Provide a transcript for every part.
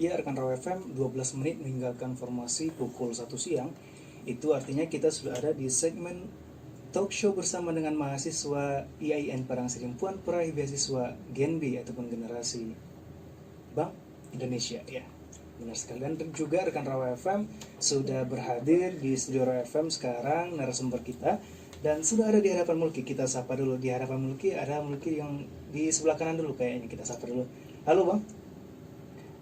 Ya, rekan Raw FM 12 menit meninggalkan formasi pukul 1 siang. Itu artinya kita sudah ada di segmen talk show bersama dengan mahasiswa IAIN Padang Sidimpuan peraih beasiswa Gen B ataupun generasi Bank Indonesia ya. Benar sekali. Dan juga rekan Raw FM sudah berhadir di studio Raw FM sekarang narasumber kita. Dan sudah ada di hadapan Mulki. Kita sapa dulu. Di hadapan Mulki ada Mulki yang di sebelah kanan dulu kayaknya. Kita sapa dulu. Halo Bang.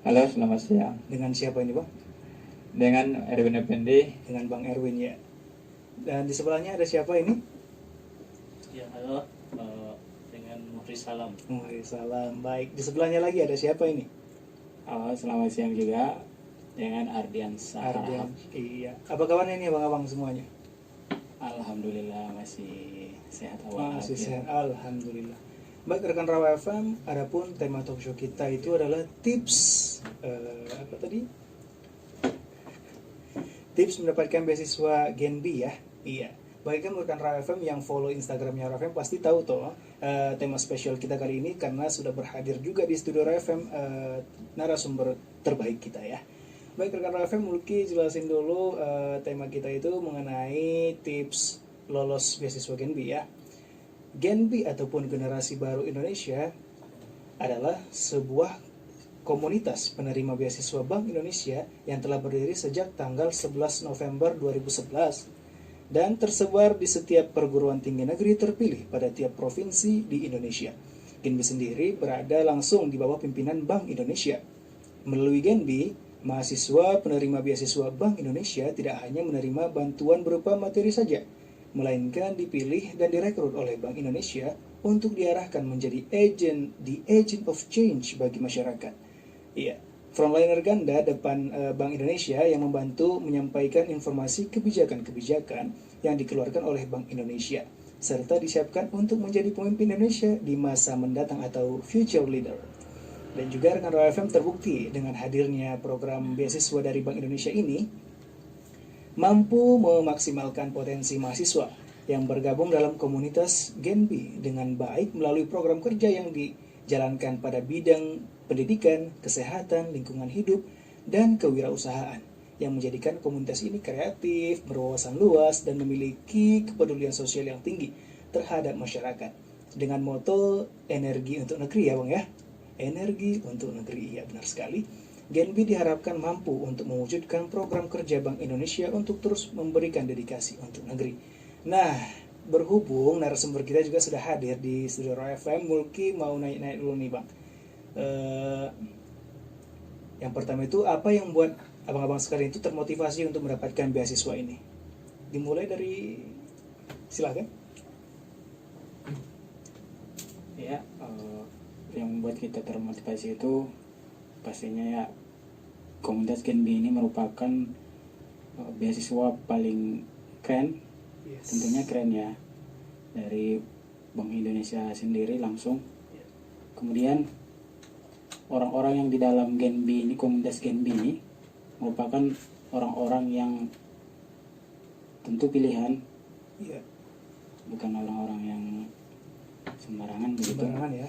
Halo, selamat siang. Dengan siapa ini Bang? Dengan Erwin Effendi. Dengan Bang Erwin ya. Dan di sebelahnya ada siapa ini? Ya, halo. Dengan Muhri Salam. Muhri Salam. Baik. Di sebelahnya lagi ada siapa ini? Halo, selamat siang juga. Dengan Ardian Ardian. Saharahap. Iya. Apa kabarnya ini abang-abang semuanya? Alhamdulillah masih sehat Masih walafiat. sehat. Alhamdulillah. Baik rekan Rawa FM, adapun tema talk show kita itu adalah tips apa tadi? Tips mendapatkan beasiswa Gen B ya. Iya. Bagi kan rekan Rawa FM yang follow Instagramnya Rawa FM pasti tahu toh tema spesial kita kali ini karena sudah berhadir juga di studio Rawa FM narasumber terbaik kita ya. Baik rekan Rawa FM, Mulki jelasin dulu tema kita itu mengenai tips lolos beasiswa Gen B ya. Gen B ataupun generasi baru Indonesia adalah sebuah komunitas penerima beasiswa Bank Indonesia yang telah berdiri sejak tanggal 11 November 2011 dan tersebar di setiap perguruan tinggi negeri terpilih pada tiap provinsi di Indonesia. Gen B sendiri berada langsung di bawah pimpinan Bank Indonesia. Melalui Gen B, mahasiswa penerima beasiswa Bank Indonesia tidak hanya menerima bantuan berupa materi saja, melainkan dipilih dan direkrut oleh Bank Indonesia untuk diarahkan menjadi agent of change bagi masyarakat. Iya, frontliner ganda depan Bank Indonesia yang membantu menyampaikan informasi kebijakan-kebijakan yang dikeluarkan oleh Bank Indonesia, serta disiapkan untuk menjadi pemimpin Indonesia di masa mendatang atau future leader. Dan juga rekan Raw FM terbukti dengan hadirnya program beasiswa dari Bank Indonesia ini mampu memaksimalkan potensi mahasiswa yang bergabung dalam komunitas Gen B dengan baik melalui program kerja yang dijalankan pada bidang pendidikan, kesehatan, lingkungan hidup, dan kewirausahaan yang menjadikan komunitas ini kreatif, berwawasan luas, dan memiliki kepedulian sosial yang tinggi terhadap masyarakat. Dengan moto energi untuk negeri ya Bang ya. Energi untuk negeri, ya benar sekali. Gen B diharapkan mampu untuk mewujudkan program kerja Bank Indonesia untuk terus memberikan dedikasi untuk negeri. Nah, berhubung narasumber kita juga sudah hadir di studio Raw FM, Mulki mau naik-naik dulu nih Bang. Yang pertama itu apa yang buat abang-abang sekalian itu termotivasi untuk mendapatkan beasiswa ini? Dimulai dari silakan. Ya, yang membuat kita termotivasi itu pastinya ya komunitas Gen B ini merupakan beasiswa paling keren. Yes. Tentunya keren ya, dari Bank Indonesia sendiri langsung. Kemudian orang-orang yang di dalam Gen B ini, komunitas Gen B ini merupakan orang-orang yang tentu pilihan, Iya. bukan orang-orang yang sembarangan begitu. Sembarangan ya.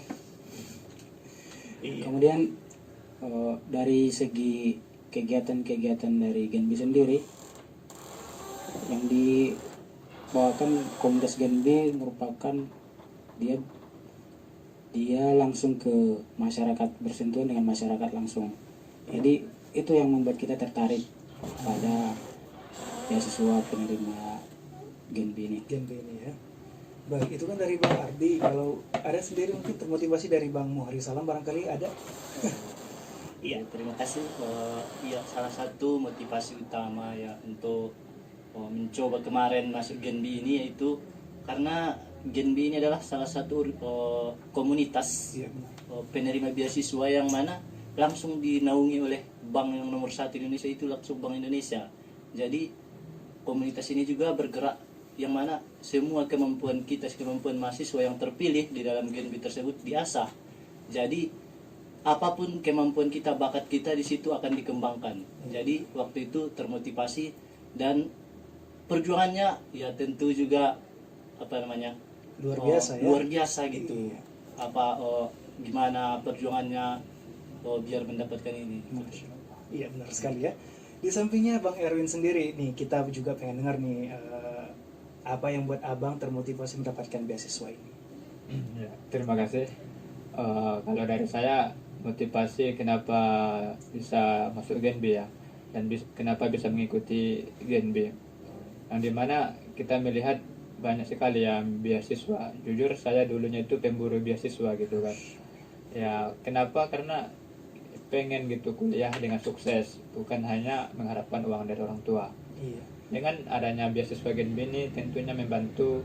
Iya. Kemudian dari segi kegiatan-kegiatan dari Gen B sendiri yang dibawakan komunitas Gen B merupakan dia langsung ke masyarakat, bersentuhan dengan masyarakat langsung. Jadi itu yang membuat kita tertarik pada beasiswa penerima Gen B ini. Gen B ini ya. Baik, itu kan dari Bang Ardi. Kalau ada sendiri mungkin termotivasi dari Bang Muhri Salam barangkali ada. Iya, terima kasih. Ya, salah satu motivasi utama ya untuk mencoba kemarin masuk Gen B ini yaitu karena Gen B ini adalah salah satu komunitas Iya. Penerima beasiswa yang mana langsung dinaungi oleh bank yang nomor 1 Indonesia, itu langsung Bank Indonesia. Jadi komunitas ini juga bergerak yang mana semua kemampuan kita, kemampuan mahasiswa yang terpilih di dalam Gen B tersebut diasah. Jadi apapun kemampuan kita, bakat kita di situ akan dikembangkan. Jadi waktu itu termotivasi dan perjuangannya ya tentu juga Luar biasa ya. luar biasa gitu. Iya. Gimana perjuangannya biar mendapatkan ini. Masya Allah. Iya benar sekali ya. Di sampingnya Bang Erwin sendiri nih, kita juga pengen dengar nih apa yang buat abang termotivasi mendapatkan beasiswa ini. Ya, terima kasih. Kalau dari saya, motivasi kenapa bisa masuk Genbi ya, dan kenapa bisa mengikuti Genbi, yang dimana kita melihat banyak sekali ya beasiswa. Jujur saya dulunya itu pemburu beasiswa gitu kan. Ya kenapa? Karena pengen gitu kuliah dengan sukses, bukan hanya mengharapkan uang dari orang tua. Iya. Dengan adanya beasiswa Genbi ini tentunya membantu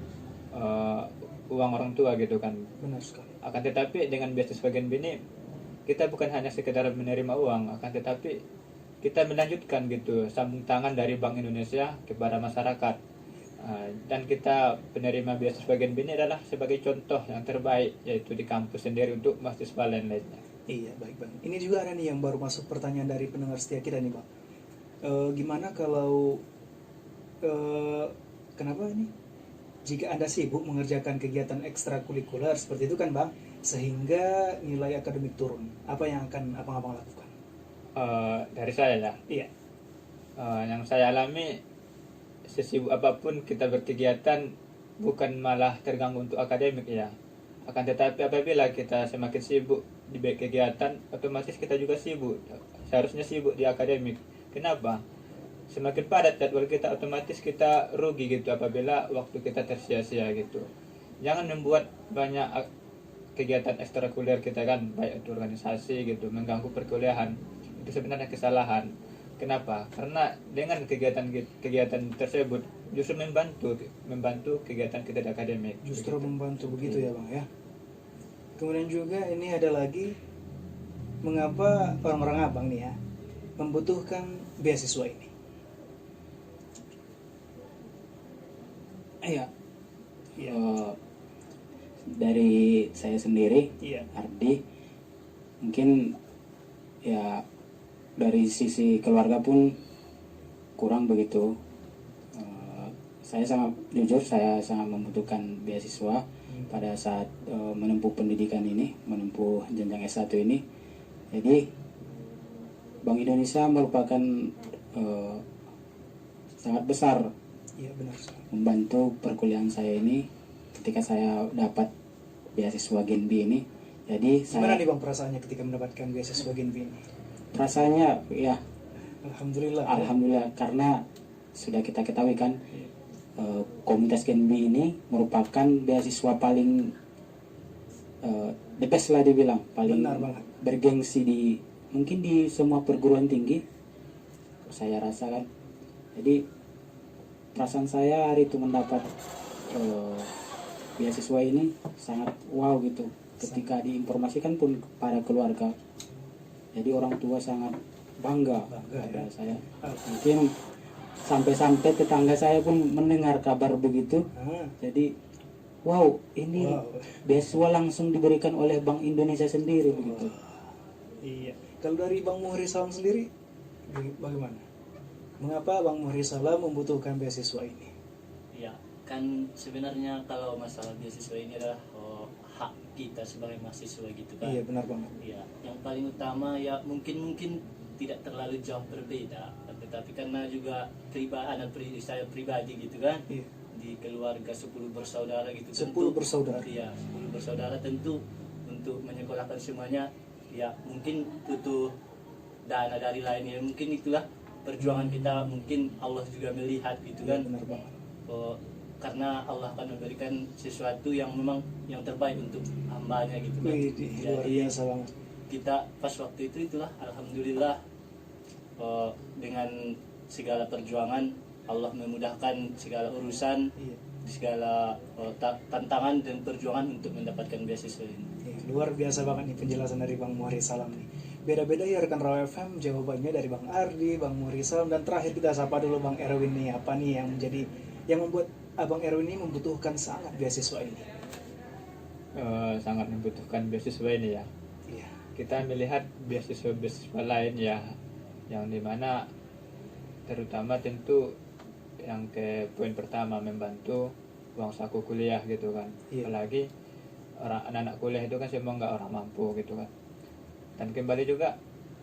uang orang tua gitu kan. Benar sekali. Akan tetapi dengan beasiswa Genbi ini kita bukan hanya sekedar menerima uang, akan tetapi kita melanjutkan gitu sambung tangan dari Bank Indonesia kepada masyarakat. Dan kita penerima beasiswa Genbi ini adalah sebagai contoh yang terbaik, yaitu di kampus sendiri untuk mahasiswa lain-lainnya. Iya baik Bang. Ini juga ada nih yang baru masuk pertanyaan dari pendengar setia kita nih Bang. Gimana kalau kenapa ini? Jika Anda sibuk mengerjakan kegiatan ekstrakurikuler seperti itu kan Bang, sehingga nilai akademik turun, apa yang akan abang-abang lakukan? Dari saya ya, Iya. yang saya alami, sesibuk apapun kita berkegiatan bukan malah terganggu untuk akademik ya. Akan tetapi apabila kita semakin sibuk di kegiatan, otomatis kita juga sibuk. Seharusnya sibuk di akademik. Kenapa? Semakin padat jadwal kita, otomatis kita rugi gitu apabila waktu kita tersia-sia gitu. Jangan membuat banyak kegiatan ekstrakurikuler kita kan, baik itu organisasi gitu, mengganggu perkuliahan. Itu sebenarnya kesalahan. Kenapa? Karena dengan kegiatan tersebut justru membantu kegiatan kita di akademik. Justru begitu. membantu begitu ya Bang ya. Kemudian juga ini ada lagi, mengapa orang-orang abang nih ya membutuhkan beasiswa ini? Iya. Iya. Dari saya sendiri, Iya. Ardi, mungkin ya dari sisi keluarga pun kurang begitu. Saya sangat membutuhkan beasiswa pada saat menempuh pendidikan ini, menempuh jenjang S1 ini. Jadi Bank Indonesia merupakan sangat besar Iya benar sekali. membantu perkuliahan saya ini ketika saya dapat beasiswa Genbi ini. Jadi Gimana saya nih Bang perasaannya ketika mendapatkan beasiswa Genbi ini? rasanya ya Alhamdulillah. alhamdulillah, karena sudah kita ketahui kan komunitas Genbi ini merupakan beasiswa paling the best lah dibilang, paling Benar banget. bergengsi mungkin di semua perguruan tinggi, saya rasakan. Jadi perasaan saya hari itu mendapat beasiswa ini sangat wow gitu. Ketika diinformasikan pun kepada keluarga, jadi orang tua sangat bangga pada ya. saya. Mungkin sampai-sampai tetangga saya pun mendengar kabar begitu. Jadi wow, ini beasiswa langsung diberikan oleh Bank Indonesia sendiri begitu. Iya. Kalau dari Bang Muhri Salam sendiri bagaimana? Mengapa Bang Muhri Salam membutuhkan beasiswa ini? Ya, kan sebenarnya kalau masalah beasiswa ini adalah hak kita sebagai mahasiswa gitu kan. Iya benar banget. Ya, yang paling utama ya mungkin tidak terlalu jauh berbeda, tetapi karena juga saya pribadi gitu kan. Iya. Di keluarga 10 bersaudara gitu. 10 bersaudara. Iya, 10 bersaudara tentu untuk menyekolahkan semuanya ya mungkin butuh dana dari lainnya. Mungkin itulah perjuangan kita, mungkin Allah juga melihat gitu Iya, kan. benar banget. Karena Allah akan memberikan sesuatu yang memang yang terbaik untuk hambanya gitu kan. Wih, luar biasa banget. Kita pas waktu itulah alhamdulillah dengan segala perjuangan Allah memudahkan segala urusan, Iya. segala tantangan dan perjuangan untuk mendapatkan beasiswa ini. Iya, luar biasa banget nih penjelasan dari Bang Muhri Salam nih. Beda-beda ya rekan Raw FM jawabannya dari Bang Ardi, Bang Muhri Salam, dan terakhir kita sapa dulu Bang Erwin nih, apa nih yang membuat Abang Erwin ini membutuhkan sangat beasiswa ini? Sangat membutuhkan beasiswa ini ya. Iya. Kita melihat beasiswa lain ya, yang dimana terutama tentu yang ke poin pertama membantu uang saku kuliah gitu kan. Iya. Apalagi anak-anak kuliah itu kan semua nggak orang mampu gitu kan. Dan kembali juga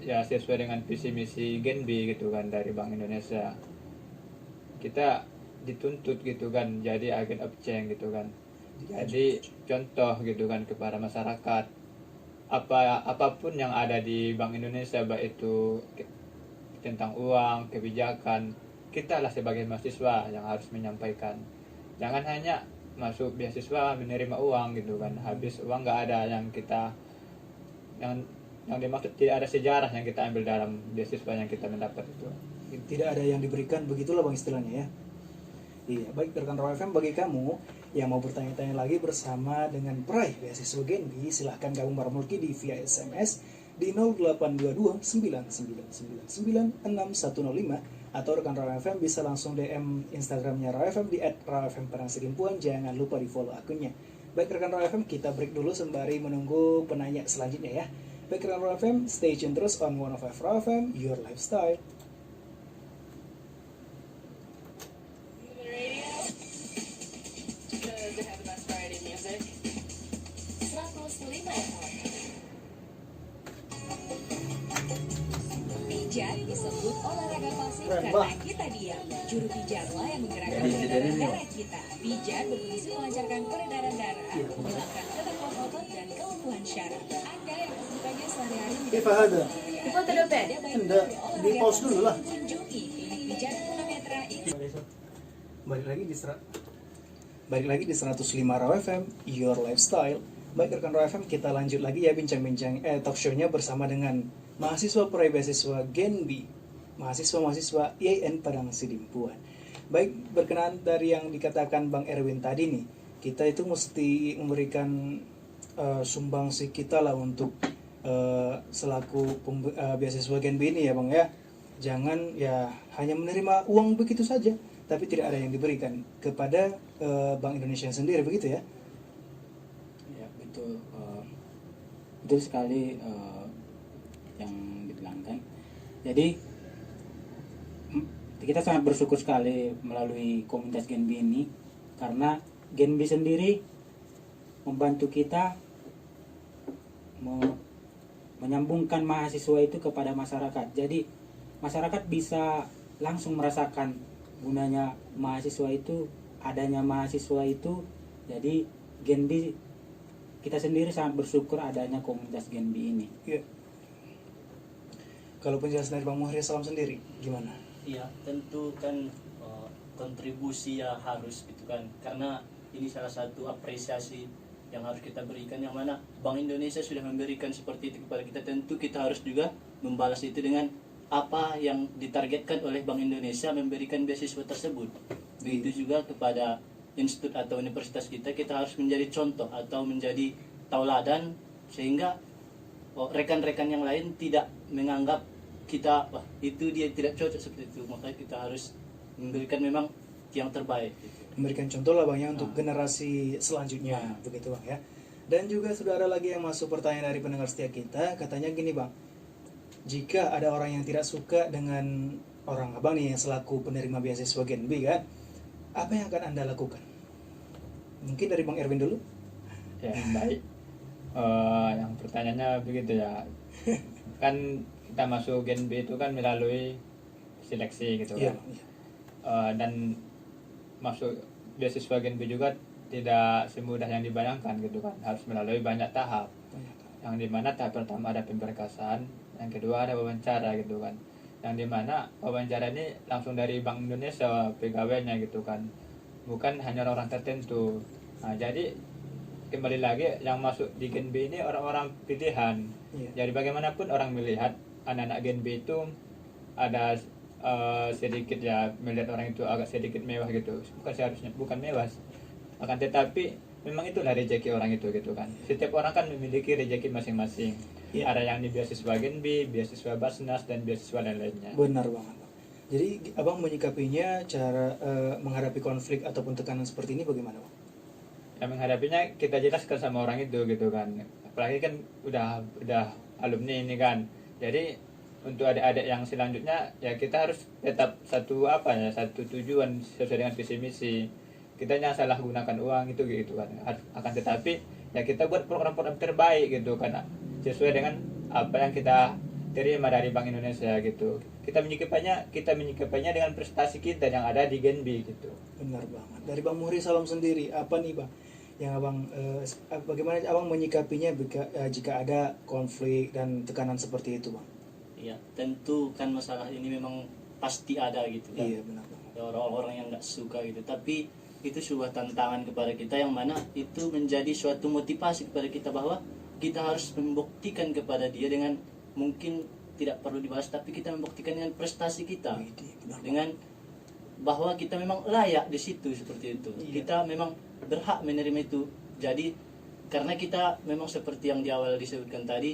ya sesuai dengan visi misi Genbi gitu kan dari Bank Indonesia. Kita dituntut gitu kan jadi agen of change gitu kan. Jadi contoh gitu kan kepada masyarakat apapun yang ada di Bank Indonesia, baik itu tentang uang, kebijakan, kita lah sebagai mahasiswa yang harus menyampaikan. Jangan hanya masuk beasiswa menerima uang gitu kan, habis uang nggak ada yang kita yang dimaksud, tidak ada sejarah yang kita ambil dalam beasiswa yang kita mendapat itu. Tidak ada yang diberikan, begitulah bang istilahnya ya. Iya, baik rekan Raw FM, bagi kamu yang mau bertanya-tanya lagi bersama dengan peraih beasiswa Genbi, silahkan gabung bareng Mulki di via SMS di 0822 9999 6105, atau rekan Raw FM bisa langsung DM Instagramnya Raw FM di @rawfm_padangsidimpuan. Jangan lupa di follow akunnya. Baik rekan Raw FM, kita break dulu sembari menunggu penanya selanjutnya ya. Baik rekan Raw FM, stay tune terus on 105 Raw FM, your lifestyle. Pijat disebut olahraga pasif karena kita diam. Juru pijatlah yang menggerakkan peredaran darah kita. Pijat berfungsi melancarkan peredaran darah, menghilangkan ketekuan otot dan kelumpuhan syaraf. Anda yang kesibukannya sehari-hari Fahada. foto dompet. Enggak, di pause dulu lah. Kunjungi klinik pijat tunanetra ini. Balik lagi di 105 Raw FM, your lifestyle. Baik rekan Raw FM, kita lanjut lagi ya bincang-bincang talk show-nya bersama dengan mahasiswa peraih beasiswa Genbi, mahasiswa-mahasiswa IAIN Padang Sidimpuan. Baik, berkenaan dari yang dikatakan Bang Erwin tadi nih, kita itu mesti memberikan sumbangsi kita lah untuk selaku beasiswa Genbi ini ya Bang ya. Jangan ya hanya menerima uang begitu saja, tapi tidak ada yang diberikan kepada Bank Indonesia sendiri, begitu ya? Ya betul, betul sekali yang dibilangkan. Jadi kita sangat bersyukur sekali melalui komunitas Genbi ini, karena Genbi sendiri membantu kita menyambungkan mahasiswa itu kepada masyarakat. Jadi masyarakat bisa langsung merasakan gunanya mahasiswa itu, adanya mahasiswa itu. Jadi Genbi, kita sendiri sangat bersyukur adanya komunitas Genbi ini. Iya. Kalau penjelasan dari Bang Muhri Salam sendiri gimana? Iya, tentu kan kontribusi ya harus gitu kan, karena ini salah satu apresiasi yang harus kita berikan, yang mana Bank Indonesia sudah memberikan seperti itu kepada kita. Tentu kita harus juga membalas itu dengan apa yang ditargetkan oleh Bank Indonesia memberikan beasiswa tersebut. Begitu juga kepada institut atau universitas kita harus menjadi contoh atau menjadi tauladan, sehingga rekan-rekan yang lain tidak menganggap kita wah itu dia tidak cocok seperti itu. Makanya kita harus memberikan memang yang terbaik gitu. Memberikan contoh lah Bang ya untuk generasi selanjutnya, begitu Bang ya. Dan juga sudah ada lagi yang masuk pertanyaan dari pendengar setia kita, katanya gini Bang, jika ada orang yang tidak suka dengan orang abang nih yang selaku penerima beasiswa Genbi kan, apa yang akan Anda lakukan? Mungkin dari Bang Erwin dulu. Ya baik, yang pertanyaannya begitu ya. Kan kita masuk Genbi itu kan melalui seleksi gitu kan. Iya. Dan masuk beasiswa Genbi juga tidak semudah yang dibayangkan gitu kan, harus melalui banyak tahap. Yang dimana tahap pertama ada pemberkasan, yang kedua ada wawancara gitu kan, yang dimana wawancara ini langsung dari Bank Indonesia pegawainya gitu kan, bukan hanya orang tertentu. Nah, jadi kembali lagi yang masuk di Genbi ini orang-orang pilihan. Jadi bagaimanapun orang melihat anak-anak Genbi itu ada sedikit ya, melihat orang itu agak sedikit mewah gitu, bukan seharusnya, bukan mewah, akan tetapi memang itulah rezeki orang itu gitu kan. Setiap orang kan memiliki rezeki masing-masing. Ada yang di beasiswa Genbi, beasiswa Basnas, dan beasiswa lain-lainnya. Benar banget. Jadi abang menyikapinya cara menghadapi konflik ataupun tekanan seperti ini bagaimana Bang? Ya menghadapinya kita jelaskan sama orang itu gitu kan. Apalagi kan udah alumni ini kan. Jadi untuk adik-adik yang selanjutnya ya kita harus tetap satu tujuan sesuai dengan visi misi. Kita jangan salah gunakan uang itu gitu kan. Akan tetapi ya kita buat program-program terbaik gitu kan, sesuai dengan apa yang kita terima dari Bank Indonesia gitu. Kita menyikapinya dengan prestasi kita yang ada di Genbi gitu. Benar banget. Dari Bang Muhri Salam sendiri, apa nih Bang yang abang bagaimana abang menyikapinya jika ada konflik dan tekanan seperti itu Bang? Iya, tentu kan masalah ini memang pasti ada gitu kan. Iya benar banget. Orang-orang yang nggak suka gitu, tapi itu sebuah tantangan kepada kita yang mana itu menjadi suatu motivasi kepada kita bahwa kita harus membuktikan kepada dia dengan mungkin tidak perlu dibahas, tapi kita membuktikan dengan prestasi kita, dengan bahwa kita memang layak di situ seperti itu. Iya. Kita memang berhak menerima itu. Jadi karena kita memang seperti yang di awal disebutkan tadi,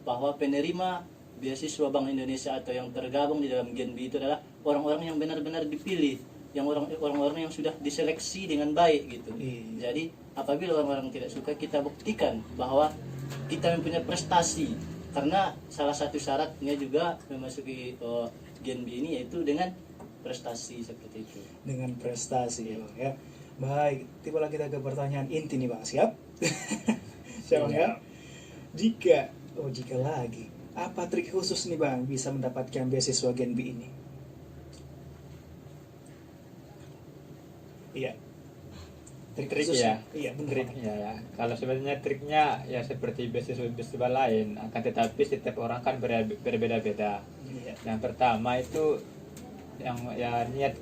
bahwa penerima beasiswa Bank Indonesia atau yang tergabung di dalam Genbi itu adalah orang-orang yang benar-benar dipilih, yang orang-orang yang sudah diseleksi dengan baik gitu. Iya. Jadi apabila orang-orang tidak suka, kita buktikan bahwa kita mempunyai prestasi, karena salah satu syaratnya juga memasuki Genbi ini yaitu dengan prestasi seperti itu. Dengan prestasi ya Bang ya. Baik, tibalah kita ke pertanyaan inti nih Bang. Siap? Siap Bang ya? Jika lagi, apa trik khusus nih Bang bisa mendapatkan beasiswa Genbi ini? Iya. Trik khusus ya. Iya benar. Triknya ya. Kalau sebenarnya triknya ya seperti beasiswa lain, akan tetapi setiap orang kan berbeda-beda. Iya. Yang pertama itu yang ya niat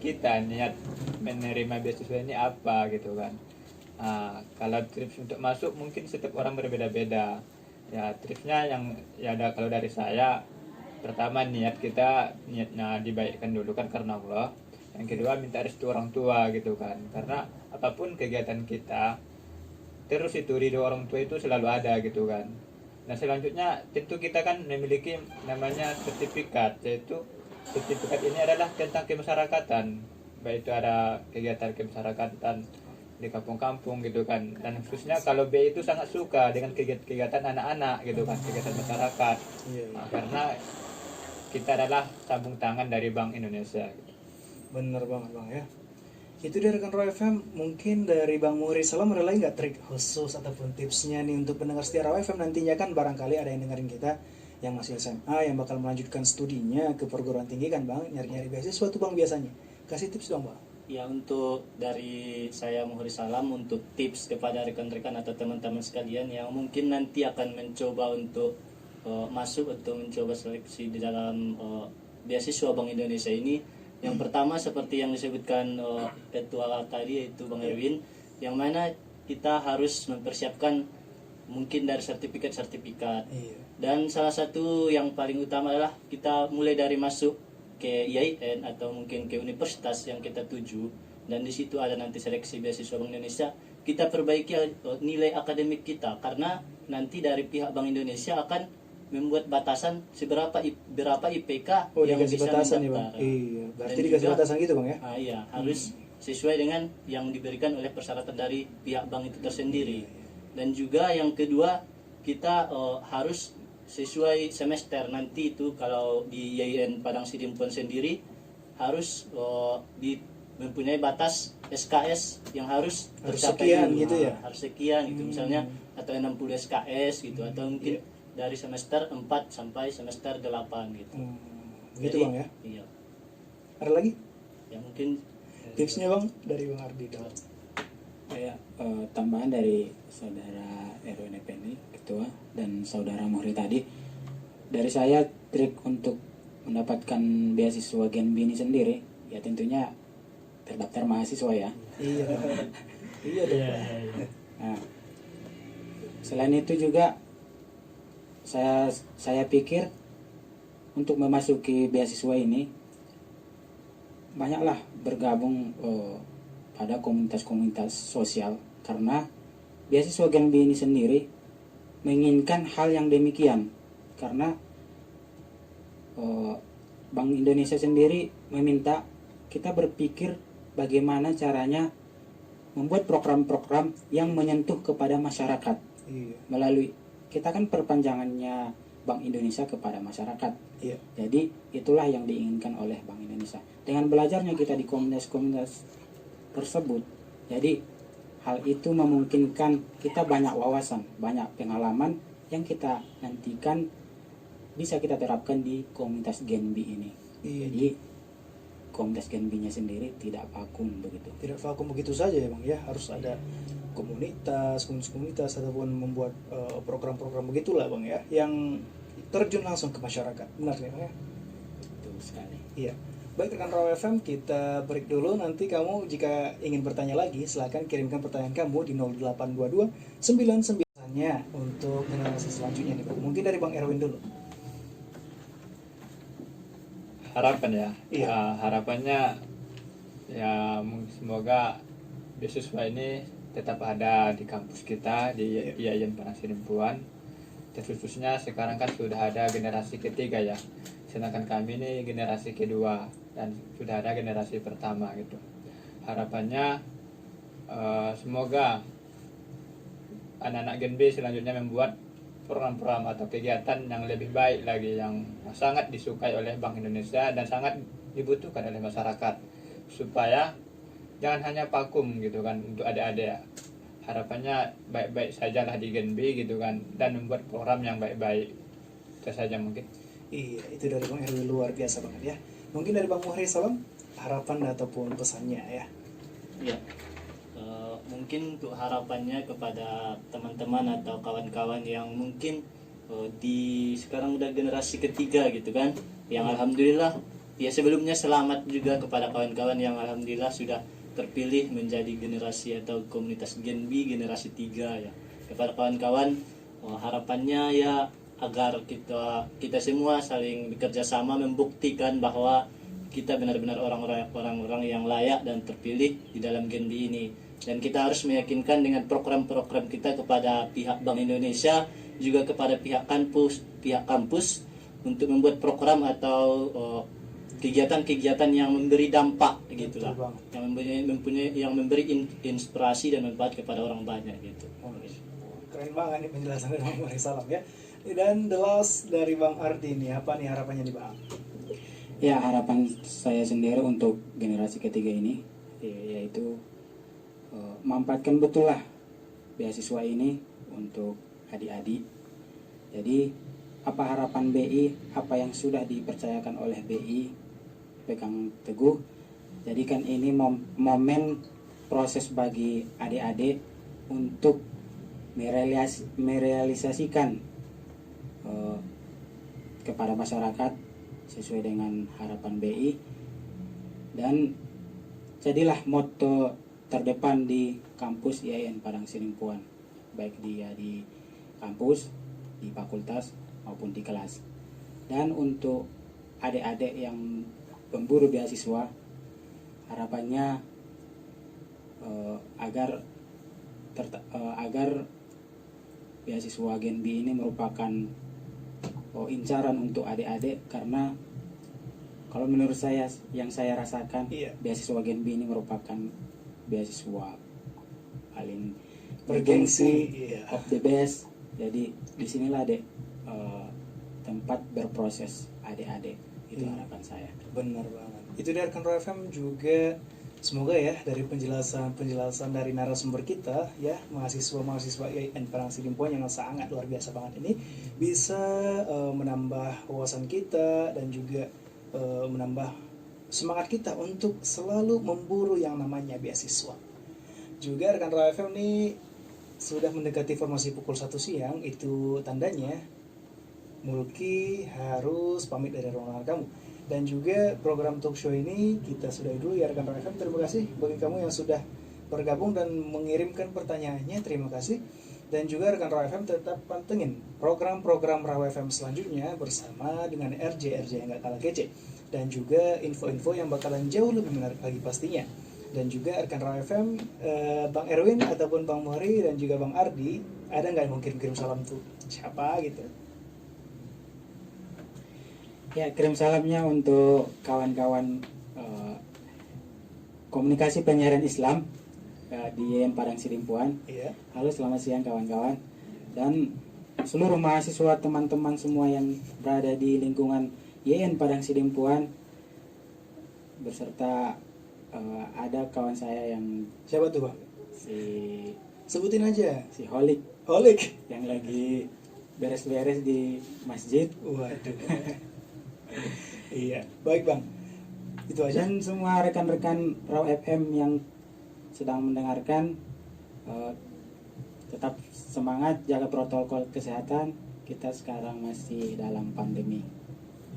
menerima beasiswa ini apa gitu kan. Nah, kalau tips untuk masuk mungkin setiap orang berbeda-beda. Ya tipsnya yang ya ada, kalau dari saya, pertama niatnya dibaikkan dulu kan karena Allah. Yang kedua minta restu orang tua gitu kan, karena apapun kegiatan kita terus itu ridho orang tua itu selalu ada gitu kan. Nah selanjutnya tentu kita kan memiliki namanya sertifikat, yaitu sertifikat ini adalah tentang kemasyarakatan, baik itu ada kegiatan kemasyarakatan di kampung-kampung gitu kan. Dan khususnya kalau B itu sangat suka dengan kegiatan anak-anak gitu kan, kegiatan masyarakat. Iya. Nah, karena kita adalah sambung tangan dari Bank Indonesia gitu. Bener banget Bang ya. Itu dari rekan Raw FM. Mungkin dari Bang Muhri Salam ada lagi nggak trik khusus ataupun tipsnya nih untuk pendengar setia Raw FM nantinya, kan barangkali ada yang dengerin kita yang masih SMA, yang bakal melanjutkan studinya ke perguruan tinggi kan Bang, nyari-nyari beasiswa tuh Bang biasanya. Kasih tips dong Bang. Ya, untuk dari saya Muhri Salam untuk tips kepada rekan-rekan atau teman-teman sekalian yang mungkin nanti akan mencoba untuk masuk atau mencoba seleksi di dalam beasiswa Bank Indonesia ini. Yang pertama seperti yang disebutkan ketua tadi, yaitu Bang Erwin, yang mana kita harus mempersiapkan mungkin dari sertifikat. Iya. Dan salah satu yang paling utama adalah kita mulai dari masuk ke IAIN atau mungkin ke universitas yang kita tuju, dan di situ ada nanti seleksi beasiswa Bank Indonesia. Kita perbaiki nilai akademik kita, karena nanti dari pihak Bank Indonesia akan membuat batasan berapa IPK yang dikasih bisa batasan ya mendaftar. Bang. Iya, berarti Dan dikasih juga, batasan gitu Bang ya. Iya, harus sesuai dengan yang diberikan oleh persyaratan dari pihak bank itu tersendiri. Dan juga yang kedua, kita harus sesuai semester. Nanti itu kalau di IAIN Padang Sidimpuan sendiri harus mempunyai batas SKS yang harus tercapai sekian dulu. gitu ya? Harus sekian gitu, misalnya atau 60 SKS gitu, atau mungkin dari semester 4 sampai semester 8 gitu. Gitu Jadi, Bang ya. Iya. Ada lagi Ya mungkin tipsnya Bang dari Bang Ardi dong. Kayak tambahan dari saudara Erwin Effendi, ketua, dan saudara Muhri tadi, dari saya trik untuk mendapatkan beasiswa Genbi ini sendiri, ya tentunya terdaftar mahasiswa ya. Iya. Iya dong Bang. Nah, selain itu juga saya pikir untuk memasuki beasiswa ini banyaklah bergabung pada komunitas-komunitas sosial, karena beasiswa Genbi ini sendiri menginginkan hal yang demikian, karena Bank Indonesia sendiri meminta kita berpikir bagaimana caranya membuat program-program yang menyentuh kepada masyarakat. Iya. Melalui, kita kan perpanjangannya Bank Indonesia kepada masyarakat. Iya. Jadi itulah yang diinginkan oleh Bank Indonesia. Dengan belajarnya kita di komunitas-komunitas tersebut, jadi hal itu memungkinkan kita banyak wawasan, banyak pengalaman yang kita nantikan bisa kita terapkan di komunitas Genbi ini. Iya. Jadi komunitas Genbi-nya sendiri tidak vakum begitu. Tidak vakum begitu saja ya Bang ya, harus ada komunitas ataupun membuat program-program begitulah Bang ya, yang terjun langsung ke masyarakat. Benar ya Bang ya? Betul sekali. Iya. Baik rekan Raw FM, kita break dulu. Nanti kamu jika ingin bertanya lagi, silakan kirimkan pertanyaan kamu di 0822 99 untuk generasi selanjutnya nih Bang. Mungkin dari Bang Erwin dulu. Harapan ya. Iya. Harapannya ya semoga beasiswa ini tetap ada di kampus kita di IAIN Parangsidimpuan. Khususnya sekarang kan sudah ada generasi ketiga ya. Sedangkan kami ini generasi kedua dan sudah ada generasi pertama gitu. Harapannya semoga anak-anak Gen B selanjutnya membuat program-program atau kegiatan yang lebih baik lagi, yang sangat disukai oleh Bank Indonesia dan sangat dibutuhkan oleh masyarakat, supaya jangan hanya vakum gitu kan untuk adik-adik. Harapannya baik-baik sajalah di Gen B gitu kan, dan membuat program yang baik-baik. Itu saja mungkin. Iya, itu dari Bang Erwin luar biasa banget ya. Mungkin dari Bang Muhri Salam, harapan ataupun pesannya ya. Iya. Mungkin untuk harapannya kepada teman-teman atau kawan-kawan yang mungkin sekarang udah generasi ketiga gitu kan, yang alhamdulillah ya, sebelumnya selamat juga kepada kawan-kawan yang alhamdulillah sudah terpilih menjadi generasi atau komunitas Gen B generasi 3 ya. Kepada kawan-kawan harapannya ya agar kita semua saling bekerja sama membuktikan bahwa kita benar-benar orang-orang yang layak dan terpilih di dalam Gen B ini. Dan kita harus meyakinkan dengan program-program kita kepada pihak Bank Indonesia, juga kepada pihak kampus untuk membuat program atau kegiatan-kegiatan yang memberi dampak gitulah, yang memberi inspirasi dan manfaat kepada orang banyak gitu. Keren banget nih penjelasan dari Bang Muhri Salam ya. Dan the last dari Bang Ardi nih, apa nih harapannya nih Bang? Ya, harapan saya sendiri untuk generasi ketiga ini yaitu memanfaatkan betul lah beasiswa ini untuk adik-adik. Jadi apa harapan BI, apa yang sudah dipercayakan oleh BI, pegang teguh. Jadikan ini momen proses bagi adik-adik untuk merealisasikan kepada masyarakat sesuai dengan harapan BI, dan jadilah moto terdepan di kampus IAIN Parangsidimpuan, baik dia di kampus, di fakultas maupun di kelas. Dan untuk adik-adik yang pemburu beasiswa, harapannya agar beasiswa Gen B ini merupakan incaran untuk adik-adik, karena kalau menurut saya, yang saya rasakan, beasiswa Gen B ini merupakan beasiswa paling bergengsi, of the best. Jadi disinilah tempat berproses adik-adik. Itu harapan saya. Benar banget. Itu dari rekan Raw FM juga, semoga ya dari penjelasan dari narasumber kita ya, mahasiswa IAIN Parangsidimpuan yang sangat luar biasa banget ini, bisa menambah wawasan kita dan juga menambah semangat kita untuk selalu memburu yang namanya beasiswa. Juga rekan Raw FM ini sudah mendekati formasi pukul 1 siang, itu tandanya Mulki harus pamit dari ruangan kamu. Dan juga program talk show ini kita sudahi dulu ya rekan Raw FM. Terima kasih bagi kamu yang sudah bergabung dan mengirimkan pertanyaannya, terima kasih. Dan juga rekan Raw FM tetap pantengin program-program Raw FM selanjutnya bersama dengan RJ yang gak kalah kece, dan juga info-info yang bakalan jauh lebih menarik lagi pastinya. Dan juga rekan Raw FM, Bang Erwin ataupun Bang Muhri dan juga Bang Ardi, ada nggak yang mau kirim salam tuh siapa gitu? Ya, kirim salamnya untuk kawan-kawan komunikasi penyiaran Islam di IAIN Parangsidimpuan. Halo, selamat siang kawan-kawan. Dan seluruh mahasiswa, teman-teman semua yang berada di lingkungan IAIN Parangsidimpuan, beserta ada kawan saya yang siapa tuh Bang? si sebutin aja, si Holik Holik yang lagi beres-beres di masjid. Waduh. Iya, baik Bang. Itu aja. Dan semua rekan-rekan Raw FM yang sedang mendengarkan, tetap semangat, jaga protokol kesehatan. Kita sekarang masih dalam pandemi.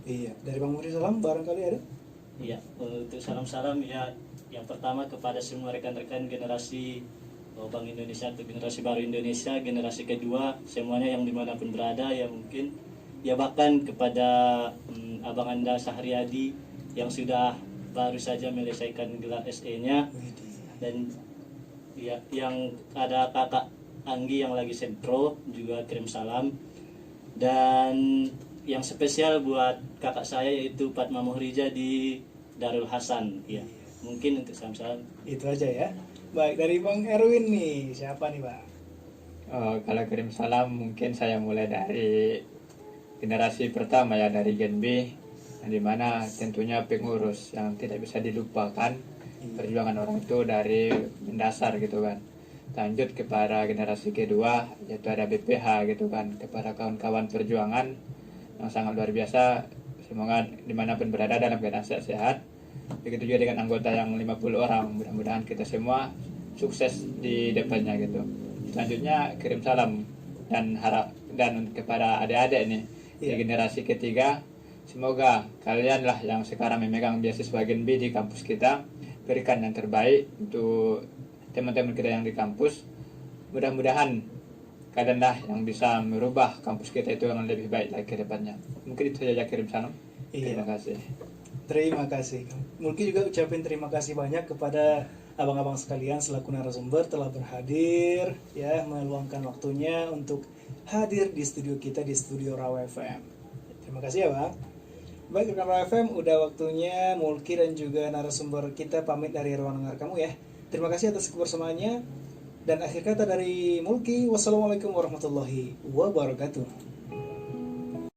Iya, dari Bang Muri salam barangkali ada. Iya, untuk salam-salam ya, yang pertama kepada semua rekan-rekan generasi Bank Indonesia atau generasi baru Indonesia, generasi kedua, semuanya yang dimanapun berada, ya mungkin ya bahkan kepada Abang Anda Sahriadi yang sudah baru saja menyelesaikan gelar SE-nya, dan ya yang ada kakak Anggi yang lagi sempro juga kirim salam, dan yang spesial buat kakak saya yaitu Fatma Muhrija di Darul Hasan. Ya, mungkin untuk salam-salam Itu aja ya. Baik, dari Bang Erwin nih, siapa nih Bang? Kalau kirim salam mungkin saya mulai dari generasi pertama ya, dari Gen B, yang dimana tentunya pengurus yang tidak bisa dilupakan perjuangan orang itu dari mendasar gitu kan. Lanjut kepada generasi kedua yaitu ada BPH gitu kan, kepada kawan-kawan perjuangan yang sangat luar biasa, semoga dimanapun berada dalam keadaan sehat. Begitu juga dengan anggota yang 50 orang, mudah-mudahan kita semua sukses di depannya gitu. Selanjutnya kirim salam dan harap dan kepada adik-adik nih di generasi ketiga, semoga kalianlah yang sekarang memegang beasiswa Gen B di kampus kita, berikan yang terbaik untuk teman-teman kita yang di kampus. Mudah-mudahan kalianlah yang bisa merubah kampus kita itu yang lebih baik lagi ke depannya. Mungkin itu saja kirim salam. Terima kasih. Terima kasih. Mungkin juga ucapin terima kasih banyak kepada abang-abang sekalian selaku narasumber telah berhadir ya, meluangkan waktunya untuk hadir di studio kita di studio Raw FM. Terima kasih ya Bang. Baik rekan Raw FM, udah waktunya Mulki dan juga narasumber kita pamit dari ruang dengar kamu ya. Terima kasih atas kebersamaannya, dan akhir kata dari Mulki, wassalamualaikum warahmatullahi wabarakatuh.